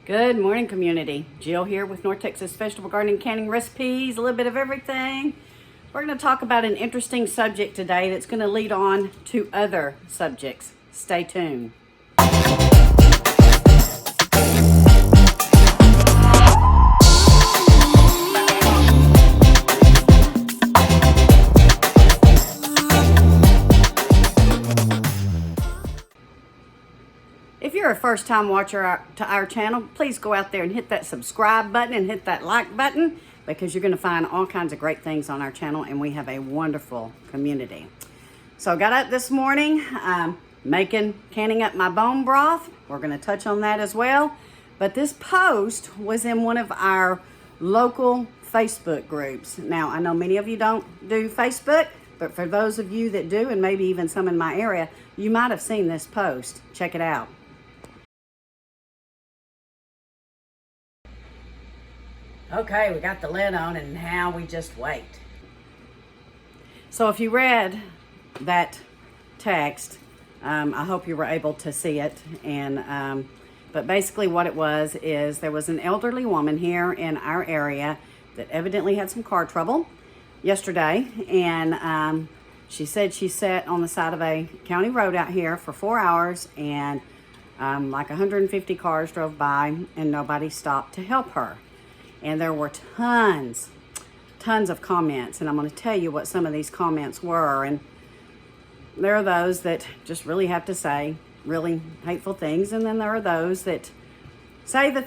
Good morning, community. Jill here with North Texas Vegetable Gardening Canning Recipes, a little bit of everything. We're going to talk about an interesting subject today that's going to lead on to other subjects. Stay tuned. If you're a first-time watcher to our channel, please go out there and hit that subscribe button and hit that like button because you're going to find all kinds of great things on our channel, and we have a wonderful community. So I got up this morning canning up my bone broth. We're going to touch on that as well. But this post was in one of our local Facebook groups. Now, I know many of you don't do Facebook, but for those of you that do, and maybe even some in my area, you might have seen this post. Check it out. Okay, we got the lid on and now we just wait. So if you read that text, I hope you were able to see it. But basically what it was is there was an elderly woman here in our area that evidently had some car trouble yesterday. And she said she sat on the side of a county road out here for 4 hours and like 150 cars drove by and nobody stopped to help her. And there were tons of comments, and I'm going to tell you what some of these comments were. And there are those that just really have to say really hateful things, and then there are those that say the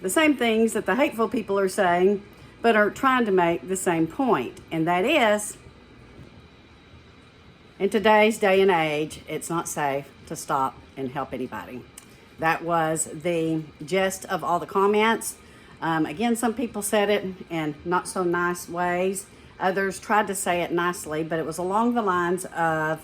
same things that the hateful people are saying, but are trying to make the same point. And that is, in today's day and age, it's not safe to stop and help anybody. That was the gist of all the comments. Again, some people said it in not so nice ways. Others tried to say it nicely, but it was along the lines of,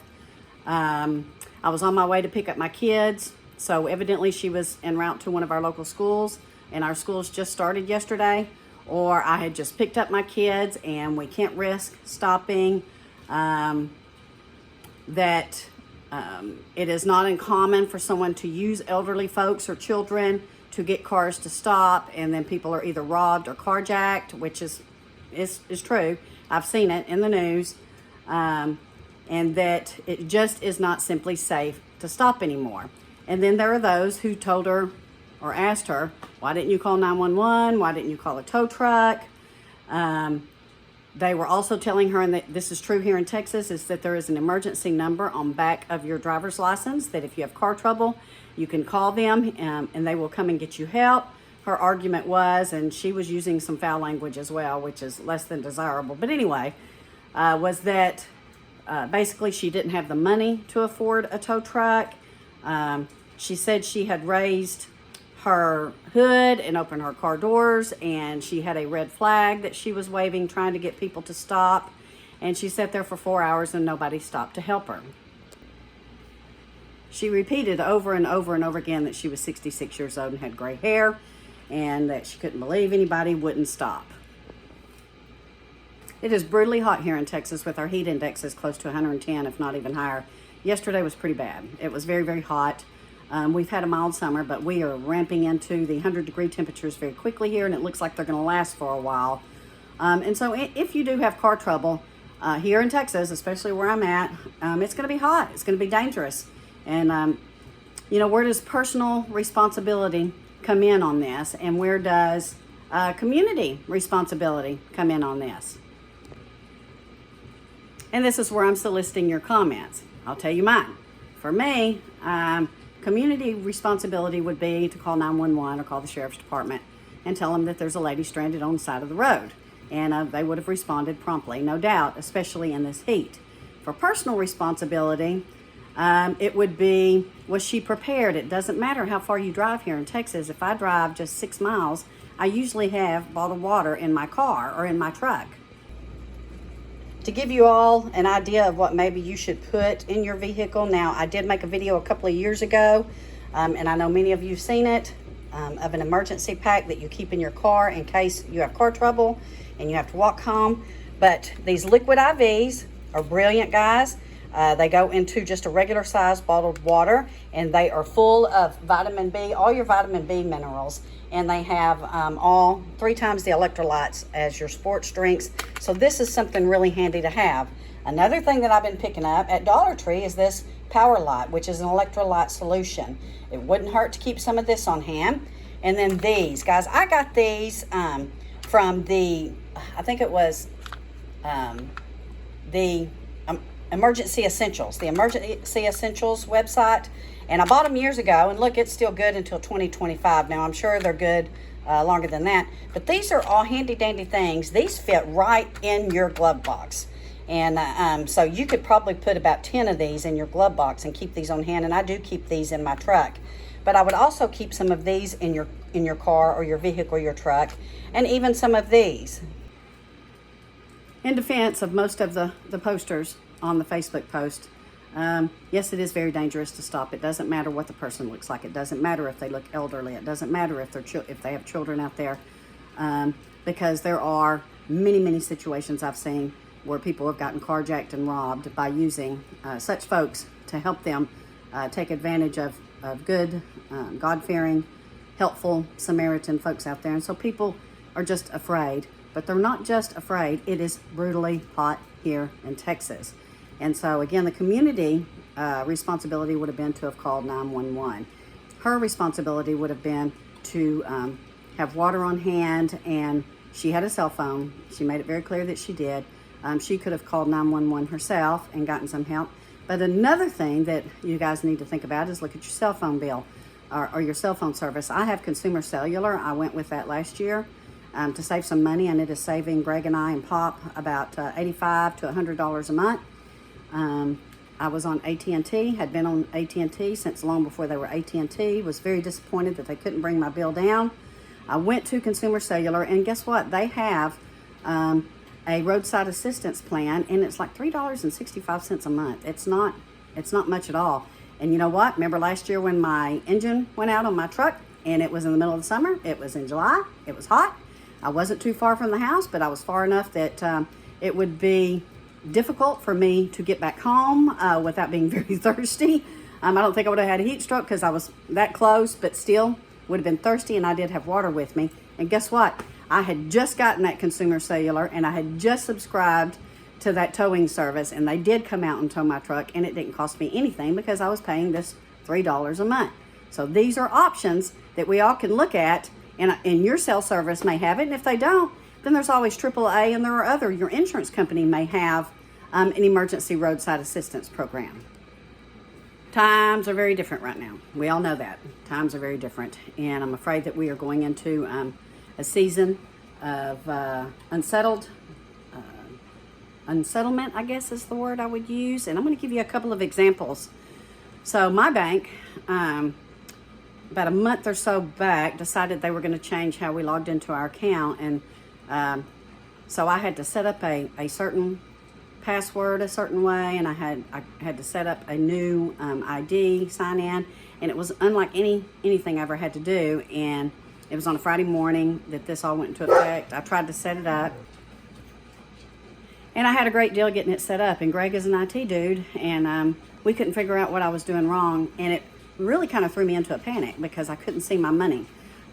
I was on my way to pick up my kids. So evidently she was en route to one of our local schools, and our schools just started yesterday. Or I had just picked up my kids and we can't risk stopping. It is not uncommon for someone to use elderly folks or children to get cars to stop, and then people are either robbed or carjacked, which is true. I've seen it in the news, and that it just is not simply safe to stop anymore. And then there are those who told her or asked her, why didn't you call 911? Why didn't you call a tow truck? They were also telling her, and that this is true here in Texas, is that there is an emergency number on back of your driver's license, that if you have car trouble, you can call them and they will come and get you help. Her argument was, and she was using some foul language as well, which is less than desirable. But anyway, was that basically she didn't have the money to afford a tow truck. She said she had raised her hood and opened her car doors, and she had a red flag that she was waving, trying to get people to stop. And she sat there for 4 hours and nobody stopped to help her. She repeated over and over and over again that she was 66 years old and had gray hair, and that she couldn't believe anybody wouldn't stop. It is brutally hot here in Texas with our heat indexes close to 110, if not even higher. Yesterday was pretty bad. It was very, very hot. We've had a mild summer, but we are ramping into the 100-degree temperatures very quickly here, and it looks like they're going to last for a while. And so if you do have car trouble here in Texas, especially where I'm at, it's going to be hot. It's going to be dangerous. And, where does personal responsibility come in on this? And where does community responsibility come in on this? And this is where I'm soliciting your comments. I'll tell you mine. For me, community responsibility would be to call 911 or call the sheriff's department and tell them that there's a lady stranded on the side of the road. And they would have responded promptly, no doubt, especially in this heat. For personal responsibility, it would be, was she prepared? It doesn't matter how far you drive here in Texas. If I drive just 6 miles, I usually have bottled water in my car or in my truck. To give you all an idea of what maybe you should put in your vehicle. Now, I did make a video a couple of years ago, and I know many of you have seen it, of an emergency pack that you keep in your car in case you have car trouble and you have to walk home. But these liquid IVs are brilliant, guys. They go into just a regular size bottled water, and they are full of vitamin B, all your vitamin B minerals. And they have all 3 times the electrolytes as your sports drinks. So this is something really handy to have. Another thing that I've been picking up at Dollar Tree is this Power Light, which is an electrolyte solution. It wouldn't hurt to keep some of this on hand. And then these, guys, I got these from the, I think it was the Emergency Essentials, the Emergency Essentials website. And I bought them years ago, and look, it's still good until 2025. Now, I'm sure they're good longer than that. But these are all handy-dandy things. These fit right in your glove box. And so you could probably put about 10 of these in your glove box and keep these on hand. And I do keep these in my truck. But I would also keep some of these in your car or your vehicle or your truck, and even some of these. In defense of most of the posters on the Facebook post, yes, it is very dangerous to stop. It doesn't matter what the person looks like. It doesn't matter if they look elderly. It doesn't matter if they have children out there, because there are many situations I've seen where people have gotten carjacked and robbed by using such folks to help them take advantage of good, God-fearing, helpful Samaritan folks out there. And so people are just afraid. But they're not just afraid. It is brutally hot here in Texas. And so, again, the community responsibility would have been to have called 911. Her responsibility would have been to have water on hand, and she had a cell phone. She made it very clear that she did. She could have called 911 herself and gotten some help. But another thing that you guys need to think about is look at your cell phone bill or your cell phone service. I have Consumer Cellular. I went with that last year to save some money, and it is saving Greg and I and Pop about $85 to $100 a month. I was on AT&T, had been on AT&T since long before they were AT&T, was very disappointed that they couldn't bring my bill down. I went to Consumer Cellular, and guess what? They have a roadside assistance plan, and it's like $3.65 a month. It's not much at all. And you know what? Remember last year when my engine went out on my truck, and it was in the middle of the summer? It was in July. It was hot. I wasn't too far from the house, but I was far enough that it would be difficult for me to get back home without being very thirsty. I don't think I would have had a heat stroke because I was that close, but still would have been thirsty, and I did have water with me. And guess what? I had just gotten that Consumer Cellular, and I had just subscribed to that towing service, and they did come out and tow my truck, and it didn't cost me anything because I was paying this $3 a month. So these are options that we all can look at, and your cell service may have it, and if they don't, then there's always AAA, and there are other, your insurance company may have an emergency roadside assistance program. Times are very different right now. We all know that. Times are very different, and I'm afraid that we are going into a season of unsettlement, I guess is the word I would use. And I'm going to give you a couple of examples. So my bank, about a month or so back, decided they were going to change how we logged into our account. And so I had to set up a certain password a certain way, and I had to set up a new ID, sign in, and it was unlike anything I ever had to do. And it was on a Friday morning that this all went into effect. I tried to set it up, and I had a great deal getting it set up. And Greg is an IT dude, and we couldn't figure out what I was doing wrong. And it really kind of threw me into a panic because I couldn't see my money.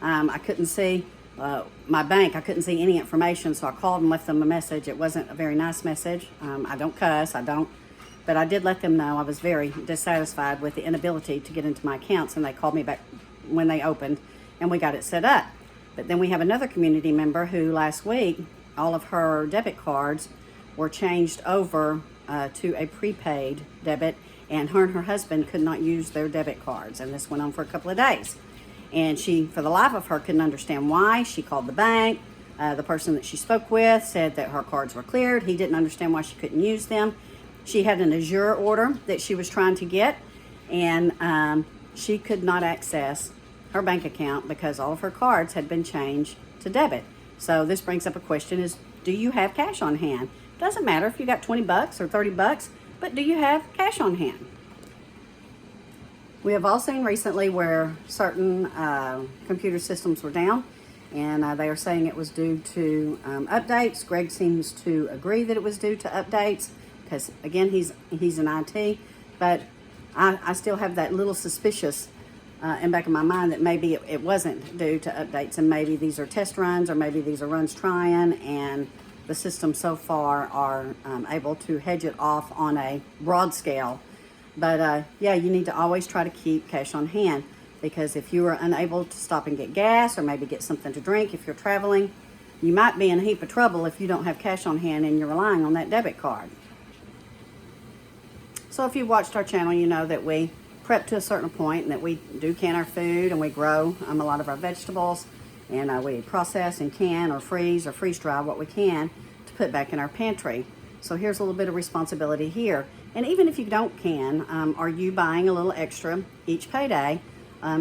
I couldn't see my bank. I couldn't see any information. So I called and left them a message. It wasn't a very nice message. I don't cuss. But I did let them know I was very dissatisfied with the inability to get into my accounts. And they called me back when they opened, and we got it set up. But then we have another community member who last week, all of her debit cards were changed over to a prepaid debit, and her husband could not use their debit cards. And this went on for a couple of days. And she, for the life of her, couldn't understand why. She called the bank. The person that she spoke with said that her cards were cleared. He didn't understand why she couldn't use them. She had an Azure order that she was trying to get, and she could not access her bank account because all of her cards had been changed to debit. So this brings up a question is, do you have cash on hand? Doesn't matter if you got 20 bucks or 30 bucks, but do you have cash on hand? We have all seen recently where certain computer systems were down, and they are saying it was due to updates. Greg seems to agree that it was due to updates because again, he's in IT, but I still have that little suspicious in back of my mind that maybe it wasn't due to updates, and maybe these are test runs, or maybe these are runs trying, and the system so far are able to hedge it off on a broad scale. But yeah, you need to always try to keep cash on hand, because if you are unable to stop and get gas, or maybe get something to drink if you're traveling, you might be in a heap of trouble if you don't have cash on hand and you're relying on that debit card. So if you've watched our channel, you know that we prep to a certain point, and that we do can our food, and we grow a lot of our vegetables, and we process and can or freeze dry what we can to put back in our pantry. So here's a little bit of responsibility here. And even if you don't can, are you buying a little extra each payday,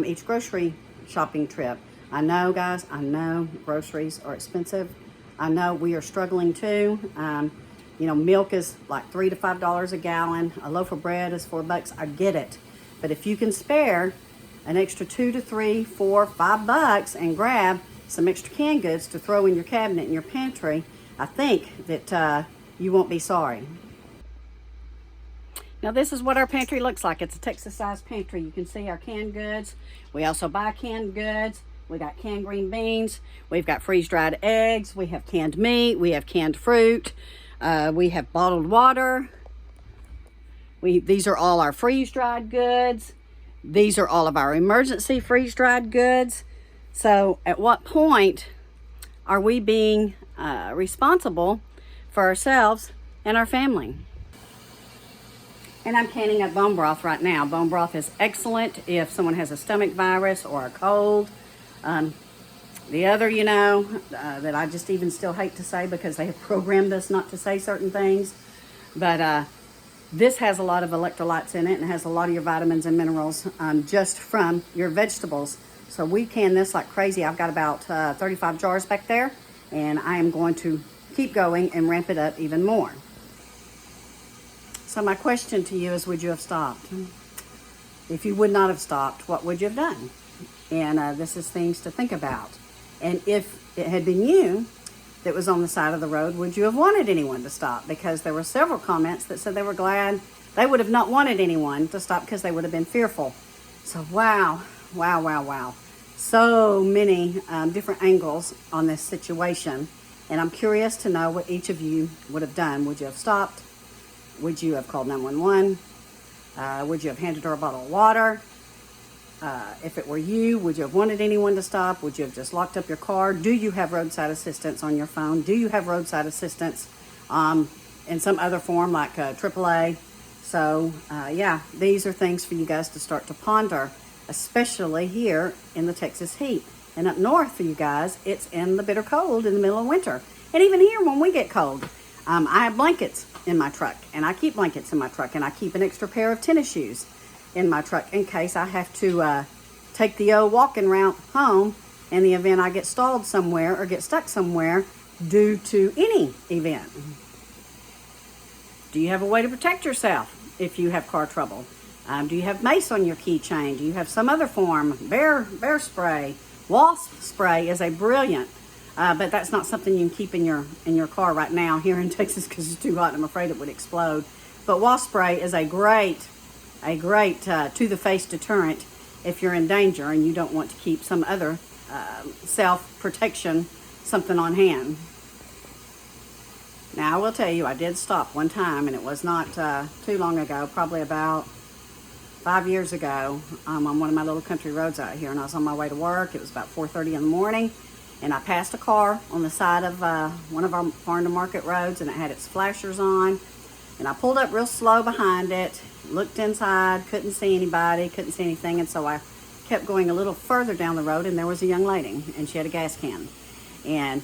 each grocery shopping trip? I know, guys, I know groceries are expensive. I know we are struggling too. You know, milk is like $3 to $5 a gallon. A loaf of bread is $4. I get it. But if you can spare an extra $2 to $3, $4, $5 and grab some extra canned goods to throw in your cabinet in your pantry, I think that you won't be sorry. Now this is what our pantry looks like. It's a Texas-sized pantry. You can see our canned goods. We also buy canned goods. We got canned green beans. We've got freeze-dried eggs. We have canned meat. We have canned fruit. We have bottled water. These are all our freeze-dried goods. These are all of our emergency freeze-dried goods. So at what point are we being responsible for ourselves and our family? And I'm canning up bone broth right now. Bone broth is excellent if someone has a stomach virus or a cold. The other, you know, that I just even still hate to say, because they have programmed us not to say certain things, but this has a lot of electrolytes in it, and has a lot of your vitamins and minerals just from your vegetables. So we can this like crazy. I've got about 35 jars back there, and I am going to keep going and ramp it up even more. So my question to you is, would you have stopped? If you would not have stopped, what would you have done? And this is things to think about. And if it had been you that was on the side of the road, would you have wanted anyone to stop? Because there were several comments that said they were glad they would have not wanted anyone to stop, because they would have been fearful. So wow. So many different angles on this situation. And I'm curious to know what each of you would have done. Would you have stopped? Would you have called 911? Would you have handed her a bottle of water? If it were you, would you have wanted anyone to stop? Would you have just locked up your car? Do you have roadside assistance on your phone? Do you have roadside assistance in some other form, like AAA? So yeah, these are things for you guys to start to ponder, especially here in the Texas heat. And up north for you guys, it's in the bitter cold in the middle of winter. And even here when we get cold, I have blankets in my truck, and I keep blankets in my truck, and I keep an extra pair of tennis shoes in my truck in case I have to take the old walking route home in the event I get stalled somewhere or get stuck somewhere due to any event. Do you have a way to protect yourself if you have car trouble? Do you have mace on your keychain? Do you have some other form? Bear spray. Wasp spray is a brilliant, but that's not something you can keep in your car right now here in Texas, because it's too hot and I'm afraid it would explode. But wasp spray is a great to-the-face deterrent if you're in danger and you don't want to keep some other self-protection, something on hand. Now, I will tell you, I did stop one time, and it was not too long ago, probably about 5 years ago, on one of my little country roads out here, and I was on my way to work. It was about 4:30 in the morning, and I passed a car on the side of one of our farm to market roads, and it had its flashers on, and I pulled up real slow behind it, looked inside, couldn't see anybody, couldn't see anything, and so I kept going a little further down the road, and there was a young lady, and she had a gas can, and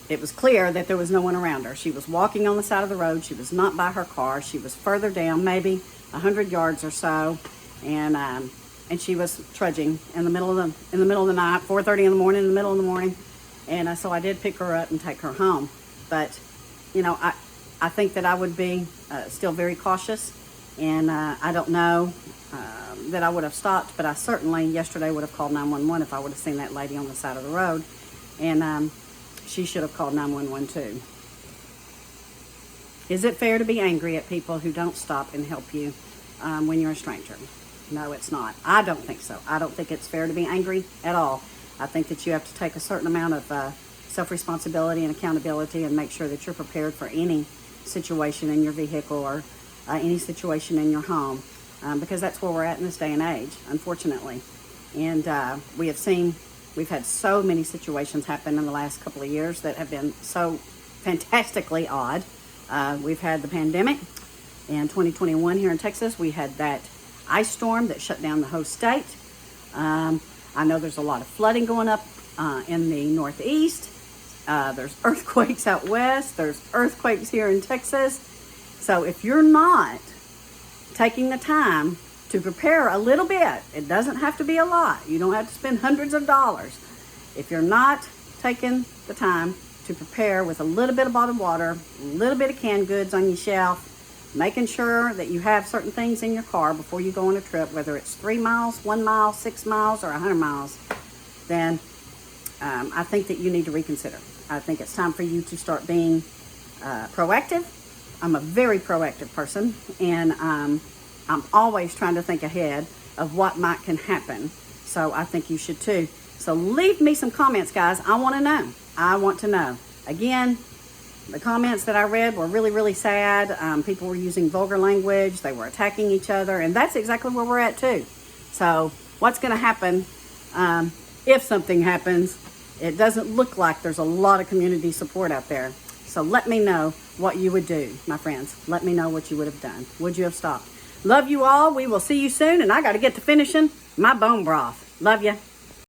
it was clear that there was no one around her. She was walking on the side of the road. She was not by her car. She was further down, maybe 100 yards or so, and she was trudging in the middle of the night, 4:30 in the morning, in the middle of the morning, and so I did pick her up and take her home. But you know, I think that I would be still very cautious, and I don't know that I would have stopped, but I certainly yesterday would have called 911 if I would have seen that lady on the side of the road, and she should have called 911 too. Is it fair to be angry at people who don't stop and help you when you're a stranger? No, it's not. I don't think so. I don't think it's fair to be angry at all. I think that you have to take a certain amount of self-responsibility and accountability and make sure that you're prepared for any situation in your vehicle or any situation in your home, because that's where we're at in this day and age, unfortunately. And we've had so many situations happen in the last couple of years that have been so fantastically odd. We've had the pandemic in 2021 here in Texas. We had that ice storm that shut down the whole state. I know there's a lot of flooding going up in the Northeast. There's earthquakes out west. There's earthquakes here in Texas. So if you're not taking the time to prepare a little bit, it doesn't have to be a lot. You don't have to spend hundreds of dollars. If you're not taking the time to prepare with a little bit of bottled water, a little bit of canned goods on your shelf, making sure that you have certain things in your car before you go on a trip, whether it's 3 miles, 1 mile, 6 miles, or 100 miles, then I think that you need to reconsider. I think it's time for you to start being proactive. I'm a very proactive person, and I'm always trying to think ahead of what can happen. So I think you should too. So leave me some comments, guys. I want to know. I want to know. Again, the comments that I read were really, really sad. People were using vulgar language. They were attacking each other, and that's exactly where we're at too. So what's going to happen if something happens? It doesn't look like there's a lot of community support out there. So let me know what you would do, my friends. Let me know what you would have done. Would you have stopped? Love you all. We will see you soon, and I got to get to finishing my bone broth. Love you.